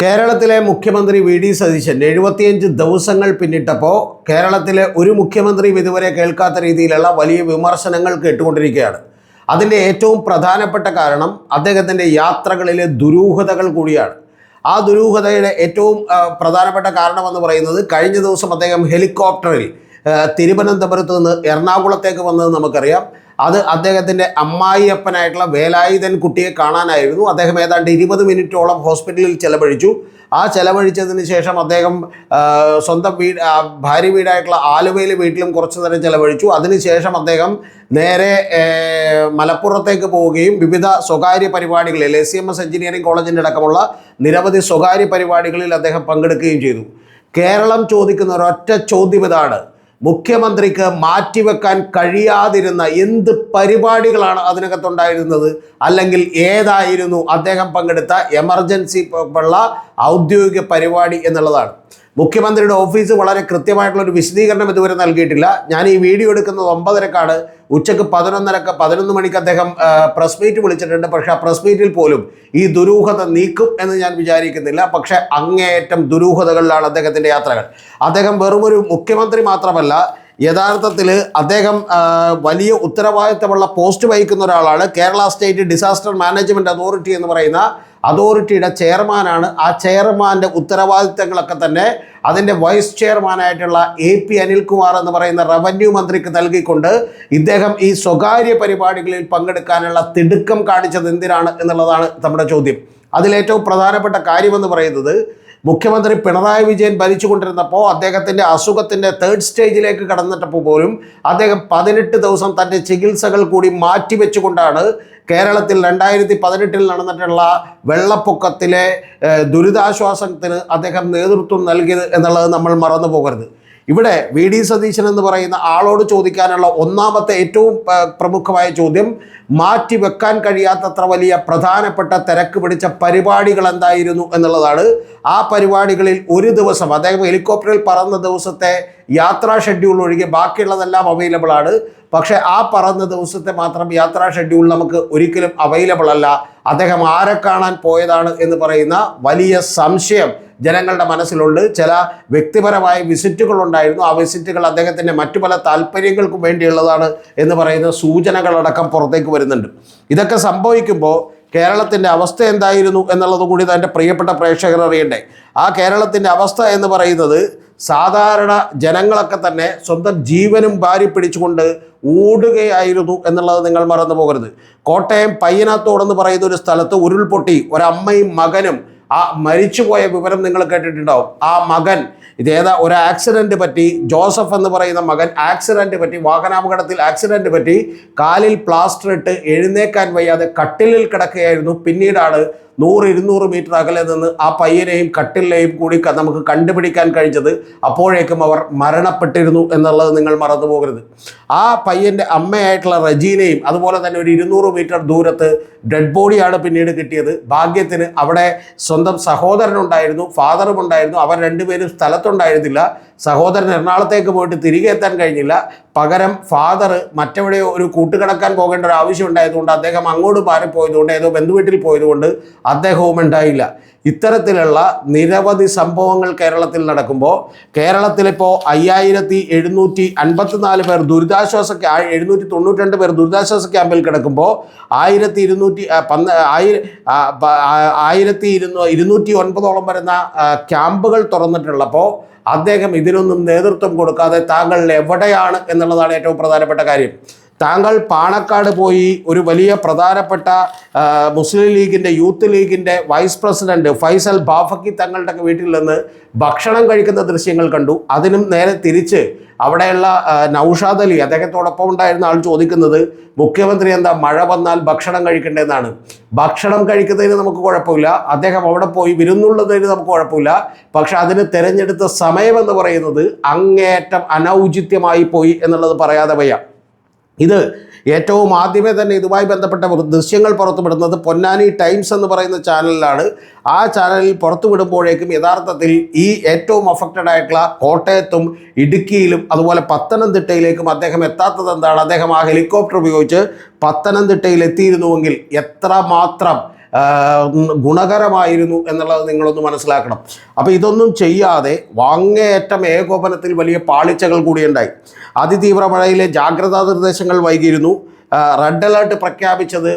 കേരളത്തിലെ മുഖ്യമന്ത്രി V D Satheesan 75 ദിവസങ്ങൾ പിന്നിട്ടപ്പോൾ കേരളത്തിലെ ഒരു മുഖ്യമന്ത്രിയും ഇതുവരെ കേൾക്കാത്ത രീതിയിലുള്ള വലിയ വിമർശനങ്ങൾ കേട്ടുകൊണ്ടിരിക്കുകയാണ്. അതിൻ്റെ ഏറ്റവും പ്രധാനപ്പെട്ട കാരണം അദ്ദേഹത്തിൻ്റെ യാത്രകളിലെ ദുരൂഹതകൾ കൂടിയാണ്. ആ ദുരൂഹതയുടെ ഏറ്റവും പ്രധാനപ്പെട്ട കാരണമെന്ന് പറയുന്നത് കഴിഞ്ഞ ദിവസം അദ്ദേഹം ഹെലികോപ്റ്ററിൽ തിരുവനന്തപുരത്ത് നിന്ന് എറണാകുളത്തേക്ക് വന്നത് നമുക്കറിയാം. അത് അദ്ദേഹത്തിൻ്റെ അമ്മായിയപ്പനായിട്ടുള്ള വേലായുധൻ കുട്ടിയെ കാണാനായിരുന്നു. അദ്ദേഹം ഏതാണ്ട് 20 മിനിറ്റോളം ഹോസ്പിറ്റലിൽ ചെലവഴിച്ചു. ആ ചെലവഴിച്ചതിന് ശേഷം അദ്ദേഹം സ്വന്തം ഭാര്യ വീടായിട്ടുള്ള ആലുവയിലെ വീട്ടിലും കുറച്ചു നേരം ചെലവഴിച്ചു. അതിനുശേഷം അദ്ദേഹം നേരെ മലപ്പുറത്തേക്ക് പോവുകയും വിവിധ സ്വകാര്യ പരിപാടികളിൽ SCMS എഞ്ചിനീയറിംഗ് കോളേജിൻ്റെ അടക്കമുള്ള നിരവധി സ്വകാര്യ പരിപാടികളിൽ അദ്ദേഹം പങ്കെടുക്കുകയും ചെയ്തു. കേരളം ചോദിക്കുന്ന ഒരൊറ്റ ചോദ്യം ഇതാണ്: മുഖ്യമന്ത്രിക്ക് മാറ്റിവെക്കാൻ കഴിയാതിരുന്ന എന്ത് പരിപാടികളാണ് അതിനകത്തുണ്ടായിരുന്നത്? അല്ലെങ്കിൽ ഏതായിരുന്നു അദ്ദേഹം പങ്കെടുത്ത എമർജൻസി ഉള്ള ഔദ്യോഗിക പരിപാടി എന്നുള്ളതാണ്. മുഖ്യമന്ത്രിയുടെ ഓഫീസ് വളരെ കൃത്യമായിട്ടുള്ളൊരു വിശദീകരണം ഇതുവരെ നൽകിയിട്ടില്ല. ഞാൻ ഈ വീഡിയോ എടുക്കുന്നത് 9:30-ക്കാണ്. ഉച്ചയ്ക്ക് 11 മണിക്ക് അദ്ദേഹം പ്രസ് മീറ്റ് വിളിച്ചിട്ടുണ്ട്. പക്ഷേ ആ പ്രസ് മീറ്റിൽ പോലും ഈ ദുരൂഹത നീക്കും എന്ന് ഞാൻ വിചാരിക്കുന്നില്ല. പക്ഷേ അങ്ങേയറ്റം ദുരൂഹതകളിലാണ് അദ്ദേഹത്തിൻ്റെ യാത്രകൾ. അദ്ദേഹം വെറുമൊരു മുഖ്യമന്ത്രി മാത്രമല്ല, യഥാർത്ഥത്തിൽ അദ്ദേഹം വലിയ ഉത്തരവാദിത്തമുള്ള പോസ്റ്റ് വഹിക്കുന്ന ഒരാളാണ്. Kerala state disaster management authority എന്ന് പറയുന്ന അതോറിറ്റിയുടെ ചെയർമാനാണ്. ആ ചെയർമാൻ്റെ ഉത്തരവാദിത്തങ്ങളൊക്കെ തന്നെ അതിൻ്റെ വൈസ് ചെയർമാനായിട്ടുള്ള AP അനിൽകുമാർ എന്ന് പറയുന്ന റവന്യൂ മന്ത്രിക്ക് നൽകിക്കൊണ്ട് ഇദ്ദേഹം ഈ സ്വകാര്യ പരിപാടികളിൽ പങ്കെടുക്കാനുള്ള തിടുക്കം കാണിച്ചത് എന്തിനാണ് എന്നുള്ളതാണ് നമ്മുടെ ചോദ്യം. അതിലേറ്റവും പ്രധാനപ്പെട്ട കാര്യമെന്ന് പറയുന്നത്, മുഖ്യമന്ത്രി പിണറായി വിജയൻ ഭരിച്ചുകൊണ്ടിരുന്നപ്പോൾ അദ്ദേഹത്തിൻ്റെ അസുഖത്തിൻ്റെ 3rd സ്റ്റേജിലേക്ക് കടന്നിട്ടപ്പോൾ പോലും അദ്ദേഹം 18 ദിവസം തൻ്റെ ചികിത്സകൾ കൂടി മാറ്റിവെച്ചുകൊണ്ടാണ് കേരളത്തിൽ 2018 നടന്നിട്ടുള്ള വെള്ളപ്പൊക്കത്തിലെ ദുരിതാശ്വാസത്തിന് അദ്ദേഹം നേതൃത്വം നൽകിയത് എന്നുള്ളത് നമ്മൾ മറന്നു പോകരുത്. ഇവിടെ വി ഡി സതീശൻ എന്ന് പറയുന്ന ആളോട് ചോദിക്കാനുള്ള ഒന്നാമത്തെ ഏറ്റവും പ്രമുഖമായ ചോദ്യം, മാറ്റിവെക്കാൻ കഴിയാത്തത്ര വലിയ പ്രധാനപ്പെട്ട തിരക്ക് പിടിച്ച പരിപാടികൾ എന്തായിരുന്നു എന്നുള്ളതാണ്. ആ പരിപാടികളിൽ ഒരു ദിവസം അദ്ദേഹം ഹെലികോപ്റ്ററിൽ പറന്ന ദിവസത്തെ യാത്രാ ഷെഡ്യൂൾ ഒഴികെ ബാക്കിയുള്ളതെല്ലാം അവൈലബിൾ ആണ്. പക്ഷേ ആ പറന്ന ദിവസത്തെ മാത്രം യാത്രാ ഷെഡ്യൂൾ നമുക്ക് ഒരിക്കലും അവൈലബിൾ അല്ല. അദ്ദേഹം ആരെ കാണാൻ പോയതാണ് എന്ന് പറയുന്ന വലിയ സംശയം ജനങ്ങളുടെ മനസ്സിലുണ്ട്. ചില വ്യക്തിപരമായ വിസിറ്റുകളുണ്ടായിരുന്നു. ആ വിസിറ്റുകൾ അദ്ദേഹത്തിൻ്റെ മറ്റു പല താല്പര്യങ്ങൾക്കും വേണ്ടിയുള്ളതാണ് എന്ന് പറയുന്ന സൂചനകളടക്കം പുറത്തേക്ക് വരുന്നുണ്ട്. ഇതൊക്കെ സംഭവിക്കുമ്പോൾ കേരളത്തിൻ്റെ അവസ്ഥ എന്തായിരുന്നു എന്നുള്ളത് കൂടി തൻ്റെ പ്രിയപ്പെട്ട പ്രേക്ഷകർ അറിയണ്ടേ. ആ കേരളത്തിൻ്റെ അവസ്ഥ എന്ന് പറയുന്നത്, സാധാരണ ജനങ്ങളൊക്കെ തന്നെ സ്വന്തം ജീവനും വാരി പിടിച്ചുകൊണ്ട് ഓടുകയായിരുന്നു എന്നുള്ളത് നിങ്ങൾ മറന്നു പോകരുത്. കോട്ടയം പയ്യനാത്തോടെന്ന് പറയുന്ന ഒരു സ്ഥലത്ത് ഉരുൾപൊട്ടി ഒരമ്മയും മകനും ആ മരിച്ചുപോയ വിവരം നിങ്ങൾ കേട്ടിട്ടുണ്ടാവും. ആ മകൻ ഒരു ആക്സിഡൻറ്റ് പറ്റി, ജോസഫ് എന്ന് പറയുന്ന മകൻ ആക്സിഡൻറ്റ് പറ്റി, വാഹനാപകടത്തിൽ ആക്സിഡൻറ്റ് പറ്റി, കാലിൽ പ്ലാസ്റ്റർ ഇട്ട് എഴുന്നേക്കാൻ വയ്യാതെ കട്ടിലിൽ കിടക്കുകയായിരുന്നു. പിന്നീടാണ് 100-200 മീറ്റർ അകലെ നിന്ന് ആ പയ്യനെയും കട്ടിലിനെയും കൂടി നമുക്ക് കണ്ടുപിടിക്കാൻ കഴിഞ്ഞത്. അപ്പോഴേക്കും അവർ മരണപ്പെട്ടിരുന്നു എന്നുള്ളത് നിങ്ങൾ മറന്നു പോകരുത്. ആ പയ്യൻ്റെ അമ്മയായിട്ടുള്ള റജീനയും അതുപോലെ തന്നെ ഒരു 200 മീറ്റർ ദൂരത്ത് ഡെഡ് ബോഡിയാണ് പിന്നീട് കിട്ടിയത്. ഭാഗ്യത്തിന് അവിടെ സ്വന്തം സഹോദരനുണ്ടായിരുന്നു, ഫാദറും ഉണ്ടായിരുന്നു. അവർ രണ്ടുപേരും സ്ഥലത്തുണ്ടായിരുന്നില്ല. സഹോദരൻ എറണാകുളത്തേക്ക് പോയിട്ട് തിരികെ എത്താൻ കഴിഞ്ഞില്ല. പകരം ഫാദർ മറ്റെവിടെയോ ഒരു കൂട്ടുകിടക്കാൻ പോകേണ്ട ഒരു ആവശ്യം ഉണ്ടായതുകൊണ്ട് അദ്ദേഹം അങ്ങോട്ട് മാറിപ്പോയതുകൊണ്ട്, ഏതോ ബന്ധുവീട്ടിൽ പോയതുകൊണ്ട് അദ്ദേഹവും ഉണ്ടായില്ല. ഇത്തരത്തിലുള്ള നിരവധി സംഭവങ്ങൾ കേരളത്തിൽ നടക്കുമ്പോൾ, കേരളത്തിലിപ്പോൾ 5754 പേർ 792 പേർ ദുരിതാശ്വാസ ക്യാമ്പിൽ കിടക്കുമ്പോൾ 1209 വരുന്ന ക്യാമ്പുകൾ തുറന്നിട്ടുള്ളപ്പോൾ അദ്ദേഹം ഇതിനൊന്നും നേതൃത്വം കൊടുക്കാതെ താങ്കൾ എവിടെയാണ് എന്നുള്ളതാണ് ഏറ്റവും പ്രധാനപ്പെട്ട കാര്യം. താങ്കൾ പാണക്കാട് പോയി ഒരു വലിയ പ്രധാനപ്പെട്ട മുസ്ലിം ലീഗിൻ്റെ യൂത്ത് ലീഗിൻ്റെ വൈസ് പ്രസിഡന്റ് ഫൈസൽ ബാഫക്കി തങ്ങളുടെ വീട്ടിൽ നിന്ന് ഭക്ഷണം കഴിക്കുന്ന ദൃശ്യങ്ങൾ കണ്ടു. അതിനും നേരെ തിരിച്ച് അവിടെയുള്ള നൗഷാദ് അലി, അദ്ദേഹത്തോടൊപ്പം ഉണ്ടായിരുന്ന ആൾ ചോദിക്കുന്നത്, മുഖ്യമന്ത്രി എന്താ മഴ വന്നാൽ ഭക്ഷണം കഴിക്കേണ്ടതെന്നാണ്. ഭക്ഷണം കഴിക്കുന്നതിന് നമുക്ക് കുഴപ്പമില്ല, അദ്ദേഹം അവിടെ പോയി വിരുന്നുള്ളതിന് നമുക്ക് കുഴപ്പമില്ല. പക്ഷെ അതിന് തിരഞ്ഞെടുത്ത സമയമെന്ന് പറയുന്നത് അങ്ങേയറ്റം അനൗചിത്യമായി പോയി എന്നുള്ളത് പറയാതെ വയ്യ. ഇത് ഏറ്റവും ആദ്യമേ തന്നെ ഇതുമായി ബന്ധപ്പെട്ട ദൃശ്യങ്ങൾ പുറത്തുവിടുന്നത് പൊന്നാനി ടൈംസ് എന്ന് പറയുന്ന ചാനലിലാണ്. ആ ചാനലിൽ പുറത്തുവിടുമ്പോഴേക്കും യഥാർത്ഥത്തിൽ ഈ ഏറ്റവും അഫക്റ്റഡ് ആയിട്ടുള്ള കോട്ടയത്തും ഇടുക്കിയിലും അതുപോലെ പത്തനംതിട്ടയിലേക്കും അദ്ദേഹം എത്താത്തത് എന്താണ്? അദ്ദേഹം ആ ഹെലികോപ്റ്റർ ഉപയോഗിച്ച് പത്തനംതിട്ടയിൽ എത്തിയിരുന്നുവെങ്കിൽ എത്രമാത്രം ഗുണകരമായിരുന്നു എന്നുള്ളത് നിങ്ങളൊന്ന് മനസ്സിലാക്കണം. അപ്പോൾ ഇതൊന്നും ചെയ്യാതെ വാങ്ങേയറ്റം ഏകോപനത്തിൽ വലിയ പാളിച്ചകൾ കൂടിയുണ്ടായി. അതിതീവ്ര മഴയിലെ ജാഗ്രതാ നിർദ്ദേശങ്ങൾ വൈകിയിരുന്നു. റെഡ് അലേർട്ട് പ്രഖ്യാപിച്ചത്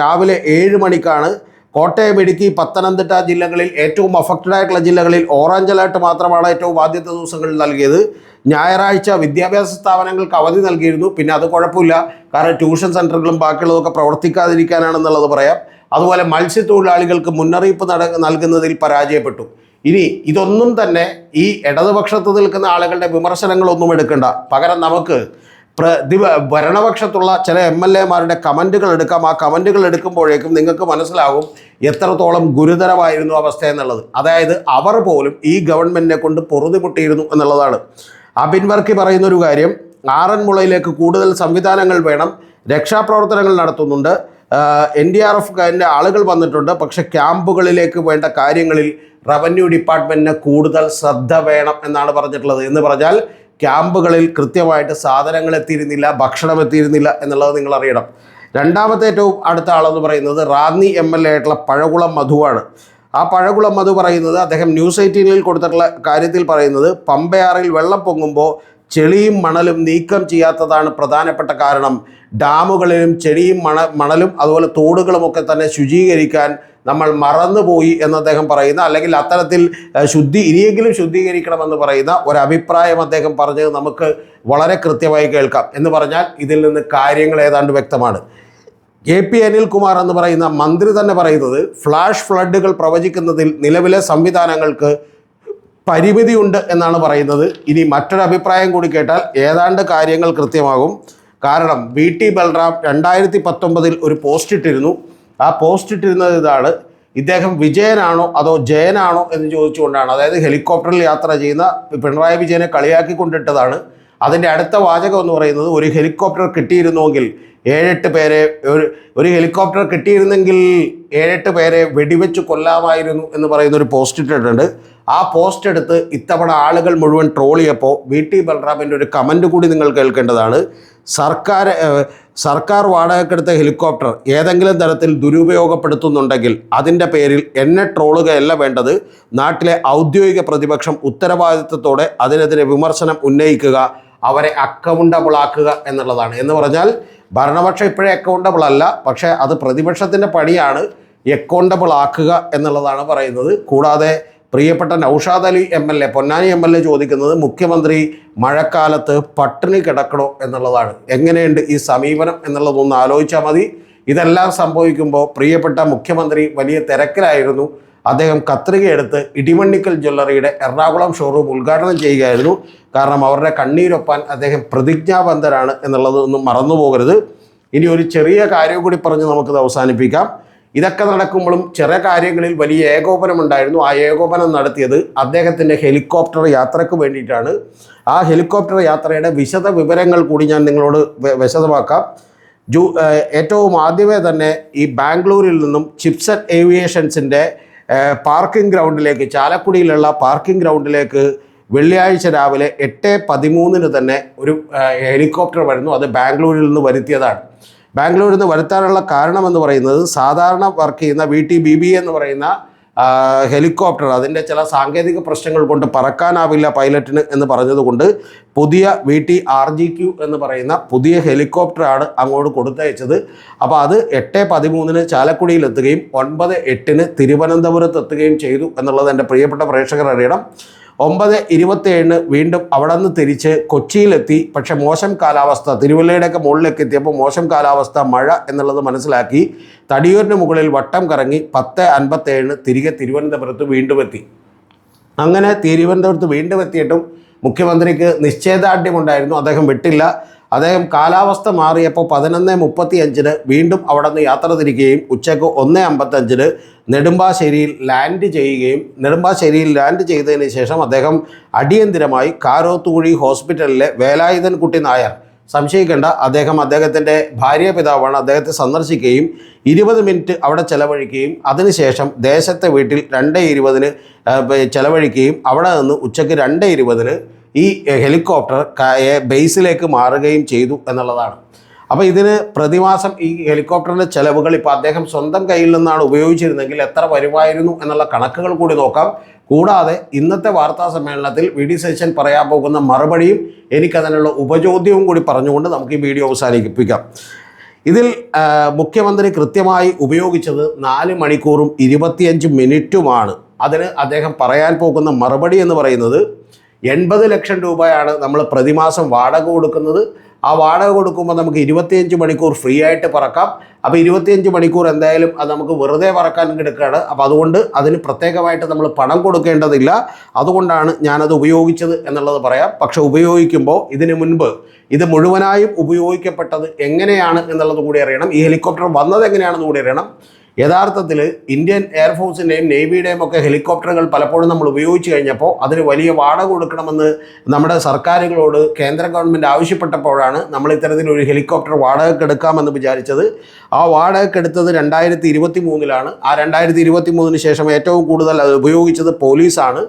രാവിലെ 7 മണിക്കാണ്. കോട്ടയം, ഇടുക്കി, പത്തനംതിട്ട ജില്ലകളിൽ ഏറ്റവും അഫക്റ്റഡ് ആയിട്ടുള്ള ജില്ലകളിൽ ഓറഞ്ച് അലേർട്ട് മാത്രമാണ് ഏറ്റവും ആദ്യത്തെ ദിവസങ്ങളിൽ നൽകിയത്. ഞായറാഴ്ച വിദ്യാഭ്യാസ സ്ഥാപനങ്ങൾക്ക് അവധി നൽകിയിരുന്നു. പിന്നെ അത് കുഴപ്പമില്ല, കാരണം ട്യൂഷൻ സെൻ്ററുകളും ബാക്കിയുള്ളതൊക്കെ പ്രവർത്തിക്കാതിരിക്കാനാണെന്നുള്ളത് പറയാം. അതുപോലെ മത്സ്യത്തൊഴിലാളികൾക്ക് മുന്നറിയിപ്പ് നൽകുന്നതിൽ പരാജയപ്പെട്ടു. ഇനി ഇതൊന്നും തന്നെ ഈ ഇടതുപക്ഷത്ത് നിൽക്കുന്ന ആളുകളുടെ വിമർശനങ്ങളൊന്നും എടുക്കണ്ട. പകരം നമുക്ക് ഭരണപക്ഷത്തുള്ള ചില MLA-മാരുടെ കമൻറ്റുകൾ എടുക്കാം. ആ കമൻറ്റുകൾ എടുക്കുമ്പോഴേക്കും നിങ്ങൾക്ക് മനസ്സിലാകും എത്രത്തോളം ഗുരുതരമായിരുന്നു അവസ്ഥ എന്നുള്ളത്. അതായത് അവർ പോലും ഈ ഗവൺമെൻറ്റിനെ കൊണ്ട് പൊറുതിമുട്ടിയിരുന്നു എന്നുള്ളതാണ്. അബിൻ വർക്കി പറയുന്നൊരു കാര്യം, ആറന്മുളയിലേക്ക് കൂടുതൽ സംവിധാനങ്ങൾ വേണം, രക്ഷാപ്രവർത്തനങ്ങൾ നടത്തുന്നുണ്ട്, NDRF-ൻ്റെ ആളുകൾ വന്നിട്ടുണ്ട്, പക്ഷേ ക്യാമ്പുകളിലേക്ക് വേണ്ട കാര്യങ്ങളിൽ റവന്യൂ ഡിപ്പാർട്ട്മെൻറ്റിന് കൂടുതൽ ശ്രദ്ധ വേണം എന്നാണ് പറഞ്ഞിട്ടുള്ളത്. എന്ന് പറഞ്ഞാൽ ക്യാമ്പുകളിൽ കൃത്യമായിട്ട് സാധനങ്ങൾ എത്തിയിരുന്നില്ല, ഭക്ഷണം എത്തിയിരുന്നില്ല എന്നുള്ളത് നിങ്ങൾ അറിയണം. രണ്ടാമത്തെ ഏറ്റവും അടുത്ത ആളെന്ന് പറയുന്നത് റാന്നി MLA ആയിട്ടുള്ള പഴകുളം മധുവാണ്. ആ പഴകുളം മധു പറയുന്നത്, അദ്ദേഹം ന്യൂസ് 18-ൽ കൊടുത്തിട്ടുള്ള കാര്യത്തിൽ പറയുന്നത്, പമ്പയാറിൽ വെള്ളം പൊങ്ങുമ്പോൾ ചെളിയും മണലും നീക്കം ചെയ്യാത്തതാണ് പ്രധാനപ്പെട്ട കാരണം. ഡാമുകളിലും ചെളിയും മണലും അതുപോലെ തോടുകളുമൊക്കെ തന്നെ ശുചീകരിക്കാൻ നമ്മൾ മറന്നുപോയി എന്ന് അദ്ദേഹം പറയുന്ന, അല്ലെങ്കിൽ അത്തരത്തിൽ ഇനിയെങ്കിലും ശുദ്ധീകരിക്കണമെന്ന് പറയുന്ന ഒരഭിപ്രായം അദ്ദേഹം പറഞ്ഞത് നമുക്ക് വളരെ കൃത്യമായി കേൾക്കാം. എന്ന് പറഞ്ഞാൽ ഇതിൽ നിന്ന് കാര്യങ്ങൾ ഏതാണ്ട് വ്യക്തമാണ്. AP അനിൽകുമാർ എന്ന് പറയുന്ന മന്ത്രി തന്നെ പറയുന്നത്, ഫ്ലാഷ് ഫ്ലഡുകൾ പ്രവചിക്കുന്നതിൽ നിലവിലെ സംവിധാനങ്ങൾക്ക് പരിമിതിയുണ്ട് എന്നാണ് പറയുന്നത്. ഇനി മറ്റൊരു അഭിപ്രായം കൂടി കേട്ടാൽ ഏതാണ്ട് കാര്യങ്ങൾ കൃത്യമാകും. കാരണം VT ബൽറാം 2019 ഒരു പോസ്റ്റ് ഇട്ടിരുന്നു. ആ പോസ്റ്റ് ഇട്ടിരുന്നത് ഇതാണ്: ഇദ്ദേഹം വിജയനാണോ അതോ ജയനാണോ എന്ന് ചോദിച്ചുകൊണ്ടാണ്. അതായത് ഹെലികോപ്റ്ററിൽ യാത്ര ചെയ്യുന്ന പിണറായി വിജയനെ കളിയാക്കിക്കൊണ്ടിട്ടതാണ്. അതിൻ്റെ അടുത്ത വാചകം എന്ന് പറയുന്നത്, ഒരു ഹെലികോപ്റ്റർ കിട്ടിയിരുന്നുവെങ്കിൽ 7-8 പേരെ ഒരു ഹെലികോപ്റ്റർ കിട്ടിയിരുന്നെങ്കിൽ 7-8 പേരെ വെടിവെച്ച് കൊല്ലാമായിരുന്നു എന്ന് പറയുന്നൊരു പോസ്റ്റ് ഇട്ടിട്ടുണ്ട്. ആ പോസ്റ്റ് എടുത്ത് ഇത്തവണ ആളുകൾ മുഴുവൻ ട്രോൾ ചെയ്യപ്പോൾ VT ബൽറാമിൻ്റെ ഒരു കമൻറ്റ് കൂടി നിങ്ങൾ കേൾക്കേണ്ടതാണ്. സർക്കാർ വാടകയ്ക്കെടുത്ത ഹെലികോപ്റ്റർ ഏതെങ്കിലും തരത്തിൽ ദുരുപയോഗപ്പെടുത്തുന്നുണ്ടെങ്കിൽ അതിൻ്റെ പേരിൽ എന്നെ ട്രോളുകയല്ല വേണ്ടത്. നാട്ടിലെ ഔദ്യോഗിക പ്രതിപക്ഷം ഉത്തരവാദിത്വത്തോടെ അതിനെതിരെ വിമർശനം ഉന്നയിക്കുക, അവരെ അക്കൗണ്ടബിൾ ആക്കുക എന്നുള്ളതാണ്. എന്ന് പറഞ്ഞാൽ ഭരണപക്ഷം ഇപ്പോഴേ അക്കൗണ്ടബിൾ അല്ല, പക്ഷേ അത് പ്രതിപക്ഷത്തിൻ്റെ പണിയാണ് അക്കൗണ്ടബിൾ ആക്കുക എന്നുള്ളതാണ് പറയുന്നത്. കൂടാതെ പ്രിയപ്പെട്ട നൗഷാദ് അലി MLA, പൊന്നാനി MLA ചോദിക്കുന്നത്, മുഖ്യമന്ത്രി മഴക്കാലത്ത് പട്ടിണി കിടക്കണോ എന്നുള്ളതാണ്. എങ്ങനെയുണ്ട് ഈ സമീപനം എന്നുള്ളതൊന്ന് ആലോചിച്ചാൽ മതി. ഇതെല്ലാം സംഭവിക്കുമ്പോൾ പ്രിയപ്പെട്ട മുഖ്യമന്ത്രി വലിയ തിരക്കിലായിരുന്നു. അദ്ദേഹം കത്രികയെടുത്ത് ഇടിമണ്ണിക്കൽ ജ്വല്ലറിയുടെ എറണാകുളം ഷോറൂം ഉദ്ഘാടനം ചെയ്യുകയായിരുന്നു. കാരണം അവരുടെ കണ്ണീരൊപ്പാൻ അദ്ദേഹം പ്രതിജ്ഞാബദ്ധരാണ് എന്നുള്ളതൊന്നും മറന്നു പോകരുത്. ഇനി ഒരു ചെറിയ കാര്യം കൂടി പറഞ്ഞ് നമുക്കിത് അവസാനിപ്പിക്കാം. ഇതൊക്കെ നടക്കുമ്പോഴും ചെറിയ കാര്യങ്ങളിൽ വലിയ ഏകോപനമുണ്ടായിരുന്നു. ആ ഏകോപനം നടത്തിയത് അദ്ദേഹത്തിൻ്റെ ഹെലികോപ്റ്റർ യാത്രയ്ക്ക് വേണ്ടിയിട്ടാണ്. ആ ഹെലികോപ്റ്റർ യാത്രയുടെ വിശദ വിവരങ്ങൾ കൂടി ഞാൻ നിങ്ങളോട് വിശദമാക്കാം. ഏറ്റവും ആദ്യമേ തന്നെ ഈ ബാംഗ്ലൂരിൽ നിന്നും ചിപ്സെറ്റ് ഏവിയേഷൻസിൻ്റെ പാർക്കിംഗ് ഗ്രൗണ്ടിലേക്ക്, ചാലക്കുടിയിലുള്ള പാർക്കിംഗ് ഗ്രൗണ്ടിലേക്ക് വെള്ളിയാഴ്ച രാവിലെ 8:13 തന്നെ ഒരു ഹെലികോപ്റ്റർ വരുന്നു. അത് ബാംഗ്ലൂരിൽ നിന്ന് വരുത്തിയതാണ്. ബാംഗ്ലൂരിൽ നിന്ന് വരുത്താനുള്ള കാരണമെന്ന് പറയുന്നത്, സാധാരണ വർക്ക് ചെയ്യുന്ന VT-BB എന്ന് പറയുന്ന ഹെലികോപ്റ്റർ അതിൻ്റെ ചില സാങ്കേതിക പ്രശ്നങ്ങൾ കൊണ്ട് പറക്കാനാവില്ല പൈലറ്റിന് എന്ന് പറഞ്ഞതുകൊണ്ട് പുതിയ VT-RGQ എന്ന് പറയുന്ന പുതിയ ഹെലികോപ്റ്ററാണ് അങ്ങോട്ട് കൊടുത്തയച്ചത്. അപ്പോൾ അത് 8:13 ചാലക്കുടിയിലെത്തുകയും 9:08 തിരുവനന്തപുരത്ത് എത്തുകയും ചെയ്തു എന്നുള്ളത് എൻ്റെ പ്രിയപ്പെട്ട പ്രേക്ഷകർ അറിയണം. 9:27 വീണ്ടും അവിടെ നിന്ന് തിരിച്ച് കൊച്ചിയിലെത്തി. പക്ഷേ മോശം കാലാവസ്ഥ, തിരുവല്ലയുടെയൊക്കെ മുകളിലേക്ക് എത്തിയപ്പോൾ മോശം കാലാവസ്ഥ, മഴ എന്നുള്ളത് മനസ്സിലാക്കി തടിയൂരിന് മുകളിൽ വട്ടം കറങ്ങി 10:57 തിരികെ തിരുവനന്തപുരത്ത് വീണ്ടും എത്തി. അങ്ങനെ തിരുവനന്തപുരത്ത് വീണ്ടും എത്തിയിട്ടും മുഖ്യമന്ത്രിക്ക് നിശ്ചയദാർഢ്യമുണ്ടായിരുന്നു. അദ്ദേഹം വിട്ടില്ല. അദ്ദേഹം കാലാവസ്ഥ മാറിയപ്പോൾ 11:35 വീണ്ടും അവിടെ നിന്ന് യാത്ര തിരിക്കുകയും ഉച്ചയ്ക്ക് 1:55 നെടുമ്പാശ്ശേരിയിൽ ലാൻഡ് ചെയ്യുകയും, നെടുമ്പാശ്ശേരിയിൽ ലാൻഡ് ചെയ്തതിന് ശേഷം അദ്ദേഹം അടിയന്തിരമായി കാരോത്തുകുഴി ഹോസ്പിറ്റലിലെ വേലായുധൻ കുട്ടി നായർ, സംശയിക്കേണ്ട, അദ്ദേഹത്തിൻ്റെ ഭാര്യ പിതാവാണ്, അദ്ദേഹത്തെ സന്ദർശിക്കുകയും 20 മിനിറ്റ് അവിടെ ചെലവഴിക്കുകയും അതിനുശേഷം ദേശത്തെ വീട്ടിൽ 2:20 ചെലവഴിക്കുകയും അവിടെ നിന്ന് ഉച്ചയ്ക്ക് 2:20 ഈ ഹെലികോപ്റ്റർ ബേസിലേക്ക് മാറുകയും ചെയ്തു എന്നുള്ളതാണ്. അപ്പോൾ ഇതിന് പ്രതിമാസം ഈ ഹെലികോപ്റ്ററിൻ്റെ ചെലവുകൾ ഇപ്പോൾ അദ്ദേഹം സ്വന്തം കയ്യിൽ നിന്നാണ് ഉപയോഗിച്ചിരുന്നെങ്കിൽ എത്ര വരുമായിരുന്നു എന്നുള്ള കണക്കുകൾ കൂടി നോക്കാം. കൂടാതെ ഇന്നത്തെ വാർത്താ സമ്മേളനത്തിൽ വി ഡി സതീശൻ പറയാൻ പോകുന്ന മറുപടിയും എനിക്കതിനുള്ള ഉപചോദ്യവും കൂടി പറഞ്ഞുകൊണ്ട് നമുക്ക് ഈ വീഡിയോ അവസാനിപ്പിക്കാം. ഇതിൽ മുഖ്യമന്ത്രി കൃത്യമായി ഉപയോഗിച്ചത് 4 മണിക്കൂറും 25 മിനിറ്റുമാണ്. അതിന് അദ്ദേഹം പറയാൻ പോകുന്ന മറുപടി എന്ന് പറയുന്നത് 80 ലക്ഷം രൂപയാണ് നമ്മൾ പ്രതിമാസം വാടക കൊടുക്കുന്നത്. ആ വാടക കൊടുക്കുമ്പോൾ നമുക്ക് 25 മണിക്കൂർ ഫ്രീ ആയിട്ട് പറക്കാം. അപ്പോൾ 25 മണിക്കൂർ എന്തായാലും അത് നമുക്ക് വെറുതെ പറക്കാൻ കിടക്കുകയാണ്. അപ്പോൾ അതുകൊണ്ട് അതിന് പ്രത്യേകമായിട്ട് നമ്മൾ പണം കൊടുക്കേണ്ടതില്ല. അതുകൊണ്ടാണ് ഞാനത് ഉപയോഗിച്ചത് എന്നുള്ളത് പറയാം. പക്ഷെ ഉപയോഗിക്കുമ്പോൾ ഇതിന് മുൻപ് ഇത് മുഴുവനായും ഉപയോഗിക്കപ്പെട്ടത് എങ്ങനെയാണ് എന്നുള്ളത് കൂടി അറിയണം. ഈ ഹെലികോപ്റ്റർ വന്നത് എങ്ങനെയാണെന്ന് കൂടി അറിയണം. യഥാർത്ഥത്തിൽ ഇന്ത്യൻ എയർഫോഴ്സിൻ്റെയും നേവിയുടെയും ഒക്കെ ഹെലികോപ്റ്ററുകൾ പലപ്പോഴും നമ്മൾ ഉപയോഗിച്ച് കഴിഞ്ഞപ്പോൾ അതിന് വലിയ വാടക കൊടുക്കണമെന്ന് നമ്മുടെ സർക്കാരുകളോട് കേന്ദ്ര ഗവൺമെൻറ് ആവശ്യപ്പെട്ടപ്പോഴാണ് നമ്മൾ ഇത്തരത്തിലൊരു ഹെലികോപ്റ്റർ വാടകയ്ക്ക് എടുക്കാമെന്ന് വിചാരിച്ചത്. ആ വാടകയ്ക്ക് എടുത്തത് 2023 ആ 2023 ശേഷം ഏറ്റവും കൂടുതൽ അത് ഉപയോഗിച്ചത് പോലീസാണ്.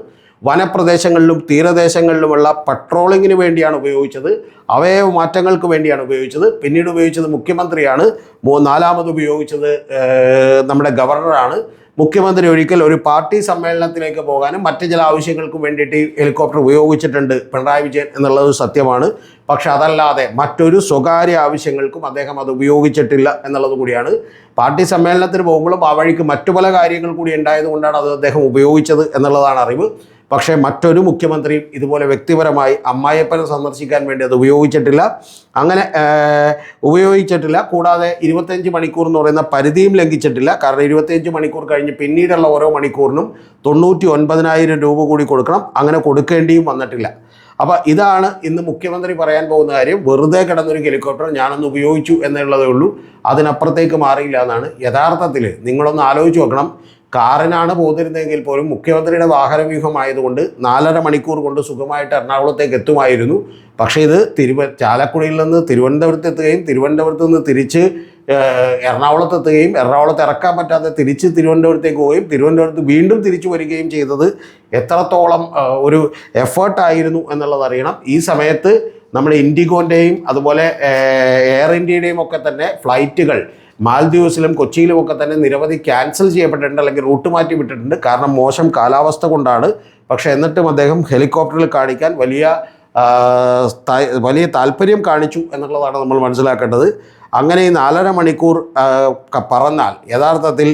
വനപ്രദേശങ്ങളിലും തീരദേശങ്ങളിലുമുള്ള പട്രോളിങ്ങിന് വേണ്ടിയാണ് ഉപയോഗിച്ചത്. അവയവ മാറ്റങ്ങൾക്ക് വേണ്ടിയാണ് ഉപയോഗിച്ചത്. പിന്നീട് ഉപയോഗിച്ചത് മുഖ്യമന്ത്രിയാണ്. നാലാമത് ഉപയോഗിച്ചത് നമ്മുടെ ഗവർണറാണ്. മുഖ്യമന്ത്രി ഒരിക്കൽ ഒരു പാർട്ടി സമ്മേളനത്തിലേക്ക് പോകാനും മറ്റു ചില ആവശ്യങ്ങൾക്കും വേണ്ടിയിട്ട് ഈ ഹെലികോപ്റ്റർ ഉപയോഗിച്ചിട്ടുണ്ട് പിണറായി വിജയൻ എന്നുള്ളത് സത്യമാണ്. പക്ഷെ അതല്ലാതെ മറ്റൊരു സ്വകാര്യ ആവശ്യങ്ങൾക്കും അദ്ദേഹം അത് ഉപയോഗിച്ചിട്ടില്ല എന്നുള്ളത് കൂടിയാണ്. പാർട്ടി സമ്മേളനത്തിന് പോകുമ്പോഴും ആ വഴിക്ക് മറ്റു പല കാര്യങ്ങൾ കൂടി ഉണ്ടായതുകൊണ്ടാണ് അത് അദ്ദേഹം ഉപയോഗിച്ചത് എന്നുള്ളതാണ് അറിവ്. പക്ഷേ മറ്റൊരു മുഖ്യമന്ത്രിയും ഇതുപോലെ വ്യക്തിപരമായി അമ്മായിയപ്പനെ സന്ദർശിക്കാൻ വേണ്ടി അത് ഉപയോഗിച്ചിട്ടില്ല. അങ്ങനെ ഉപയോഗിച്ചിട്ടില്ല. കൂടാതെ 25 മണിക്കൂർ എന്ന് പറയുന്ന പരിധിയും ലംഘിച്ചിട്ടില്ല. കാരണം 25 മണിക്കൂർ കഴിഞ്ഞ് പിന്നീടുള്ള ഓരോ മണിക്കൂറിനും 99,000 രൂപ കൂടി കൊടുക്കണം. അങ്ങനെ കൊടുക്കേണ്ടിയും വന്നിട്ടില്ല. അപ്പോൾ ഇതാണ് ഇന്ന് മുഖ്യമന്ത്രി പറയാൻ പോകുന്ന കാര്യം. വെറുതെ കിടന്നൊരു ഹെലികോപ്റ്റർ ഞാനൊന്ന് ഉപയോഗിച്ചു എന്നുള്ളതേ ഉള്ളൂ, അതിനപ്പുറത്തേക്ക് മാറിയില്ല എന്നാണ്. യഥാർത്ഥത്തിൽ നിങ്ങളൊന്ന് ആലോചിച്ച് നോക്കണം. കാറിനാണ് പോന്നിരുന്നതെങ്കിൽ പോലും മുഖ്യമന്ത്രിയുടെ വാഹനവ്യൂഹമായതുകൊണ്ട് 4.5 മണിക്കൂർ കൊണ്ട് സുഖമായിട്ട് എറണാകുളത്തേക്ക് എത്തുമായിരുന്നു. പക്ഷേ ഇത് ചാലക്കുടിയിൽ നിന്ന് തിരുവനന്തപുരത്ത് എത്തുകയും തിരുവനന്തപുരത്ത് നിന്ന് തിരിച്ച് എറണാകുളത്തെത്തുകയും എറണാകുളത്ത് ഇറക്കാൻ പറ്റാതെ തിരിച്ച് തിരുവനന്തപുരത്തേക്ക് പോവുകയും തിരുവനന്തപുരത്ത് വീണ്ടും തിരിച്ചു വരികയും ചെയ്തത് എത്രത്തോളം ഒരു എഫേർട്ടായിരുന്നു എന്നുള്ളത് അറിയണം. ഈ സമയത്ത് നമ്മുടെ ഇൻഡിഗോൻ്റെയും അതുപോലെ എയർ ഇന്ത്യയുടെയും ഒക്കെ തന്നെ ഫ്ലൈറ്റുകൾ മാൽദ്വീപ്സിലും കൊച്ചിയിലുമൊക്കെ തന്നെ നിരവധി ക്യാൻസൽ ചെയ്യപ്പെട്ടിട്ടുണ്ട്, അല്ലെങ്കിൽ റൂട്ട് മാറ്റി വിട്ടിട്ടുണ്ട്. കാരണം മോശം കാലാവസ്ഥ കൊണ്ടാണ്. പക്ഷേ എന്നിട്ടും അദ്ദേഹം ഹെലികോപ്റ്ററിൽ കാണിക്കാൻ വലിയ താല്പര്യം കാണിച്ചു എന്നുള്ളതാണ് നമ്മൾ മനസ്സിലാക്കേണ്ടത്. അങ്ങനെ ഈ 4.5 മണിക്കൂർ പറന്നാൽ യഥാർത്ഥത്തിൽ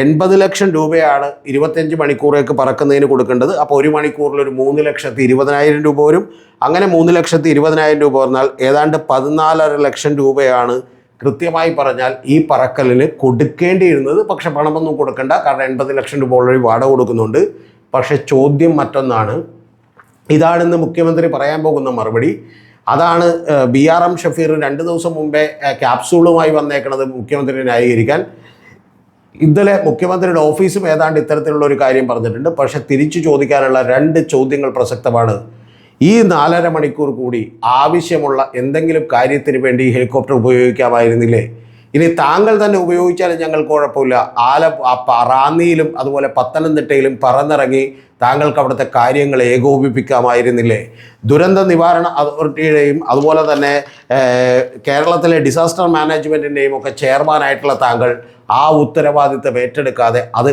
80 ലക്ഷം രൂപയാണ് 25 മണിക്കൂറേക്ക് പറക്കുന്നതിന് കൊടുക്കേണ്ടത്. അപ്പോൾ 1 മണിക്കൂറിൽ ഒരു 3,20,000 രൂപ വരും. അങ്ങനെ 3,20,000 രൂപ പറഞ്ഞാൽ ഏതാണ്ട് 14.5 ലക്ഷം രൂപയാണ് കൃത്യമായി പറഞ്ഞാൽ ഈ പറക്കലിന് കൊടുക്കേണ്ടിയിരുന്നത്. പക്ഷെ പണമൊന്നും കൊടുക്കണ്ട, കാരണം 80 ലക്ഷം രൂപ ഓൾറെഡി വാടക കൊടുക്കുന്നുണ്ട്. പക്ഷെ ചോദ്യം മറ്റൊന്നാണ്. ഇതാണിന്ന് മുഖ്യമന്ത്രി പറയാൻ പോകുന്ന മറുപടി. അതാണ് BRM ഷഫീർ 2 ദിവസം മുമ്പേ ക്യാപ്സൂളുമായി വന്നേക്കുന്നത് മുഖ്യമന്ത്രിയെ ന്യായീകരിക്കാൻ. ഇന്നലെ മുഖ്യമന്ത്രിയുടെ ഓഫീസും ഏതാണ്ട് ഇത്തരത്തിലുള്ള ഒരു കാര്യം പറഞ്ഞിട്ടുണ്ട്. പക്ഷെ തിരിച്ചു ചോദിക്കാനുള്ള 2 ചോദ്യങ്ങൾ പ്രസക്തമാണ്. ഈ 4.5 മണിക്കൂർ കൂടി ആവശ്യമുള്ള എന്തെങ്കിലും കാര്യത്തിന് വേണ്ടി ഹെലികോപ്റ്റർ ഉപയോഗിക്കാമായിരുന്നില്ലേ? ഇനി താങ്കൾ തന്നെ ഉപയോഗിച്ചാലും ഞങ്ങൾക്ക് കുഴപ്പമില്ല. റാന്നിയിലും അതുപോലെ പത്തനംതിട്ടയിലും പറന്നിറങ്ങി താങ്കൾക്ക് അവിടുത്തെ കാര്യങ്ങൾ ഏകോപിപ്പിക്കാമായിരുന്നില്ലേ? ദുരന്ത നിവാരണ അതോറിറ്റിയുടെയും അതുപോലെ തന്നെ കേരളത്തിലെ ഡിസാസ്റ്റർ മാനേജ്മെൻറ്റിൻ്റെയും ഒക്കെ ചെയർമാനായിട്ടുള്ള താങ്കൾ ആ ഉത്തരവാദിത്തം ഏറ്റെടുക്കാതെ അത്